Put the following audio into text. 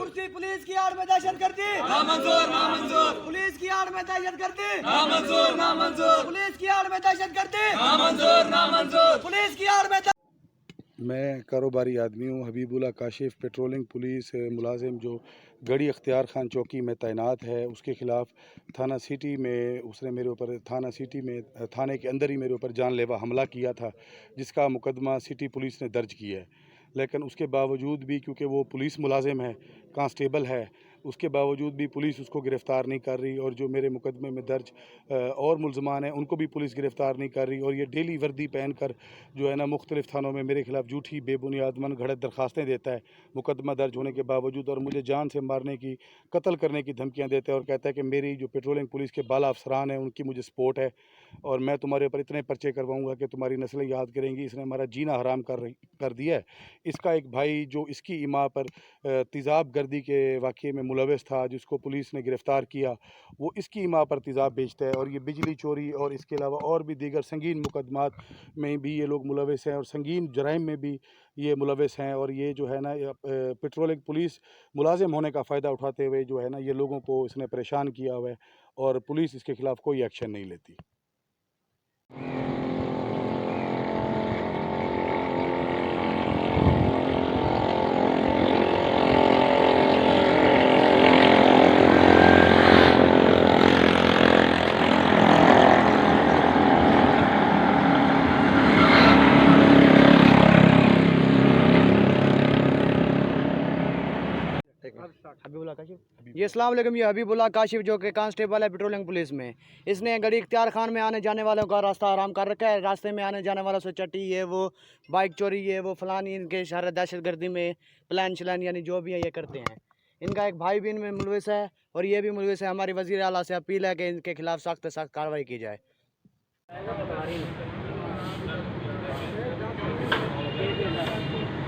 कुर्सी पुलिस की आड़ में दहशतगर्दी नामंजूर नामंजूर। पुलिस की आड़ में दहशतगर्दी नामंजूर नामंजूर। पुलिस की आड़ में दहशतगर्दी नामंजूर नामंजूर। पुलिस की आड़ में मैं कारोबारी आदमी हूँ। हबीबुल्ला काशिफ पेट्रोलिंग पुलिस मुलाजिम जो गढ़ी अख्तियार खान चौकी में तैनात है, उसके ख़िलाफ़ थाना सिटी में उसने मेरे ऊपर थाना सिटी में थाने के अंदर ही मेरे ऊपर जानलेवा हमला किया था, जिसका मुकदमा सिटी पुलिस ने दर्ज किया है। लेकिन उसके बावजूद भी, क्योंकि वो पुलिस मुलाजिम है, कांस्टेबल है, उसके बावजूद भी पुलिस उसको गिरफ़्तार नहीं कर रही। और जो मेरे मुकदमे में दर्ज और मुल्ज़मान हैं, उनको भी पुलिस गिरफ़्तार नहीं कर रही। और ये डेली वर्दी पहन कर जो है ना मुख्तलिफ़ थानों में मेरे ख़िलाफ़ झूठी बेबुनियाद मन घड़त दरख्वास्तें देता है, मुकदमा दर्ज होने के बावजूद। और मुझे जान से मारने की, कत्ल करने की धमकियाँ देता है और कहता है कि मेरी जो पेट्रोलिंग पुलिस के बाला अफसरान हैं उनकी मुझे सपोर्ट है और मैं तुम्हारे ऊपर इतने पर्चे करवाऊँगा कि तुम्हारी नस्लें याद करेंगी। इसने हमारा जीना हराम कर दिया है। इसका एक भाई जो इसकी इमा पर तेज़ाब गर्दी के वाक़े में मुलविस था, जिसको पुलिस ने गिरफ़्तार किया, वो इसकी इमा पर तेज़ाब बेचता है। और ये बिजली चोरी और इसके अलावा और भी दीगर संगीन मुकदमात में भी ये लोग मुलविस हैं और संगीन जराइम में भी ये मुलविस हैं। और ये जो है ना पेट्रोलिंग पुलिस मुलाजिम होने का फ़ायदा उठाते हुए जो है ना ये लोगों को इसने परेशान किया हुआ है और पुलिस इसके ख़िलाफ़ कोई एक्शन नहीं लेती। हबीबुल्ला काशिफ। ये अस्सलाम वालेकुम। ये हबीबुल्ला काशिफ जो कि कांस्टेबल है पेट्रोलिंग पुलिस में। इसने गढ़ी इख्तियार खान में आने जाने वालों का रास्ता आराम कर रखा है। रास्ते में आने जाने वालों से चट्टी ये वो बाइक चोरी ये वो फलानी, इनके इशारे दहशतगर्दी में प्लान शलान यानी जो भी है ये करते हैं। इनका एक भाई भी इनमें मुलविस है और ये भी मुलविस है। हमारी वज़ीर आला से अपील है कि इनके खिलाफ़ सख्त से सख्त कार्रवाई की जाए।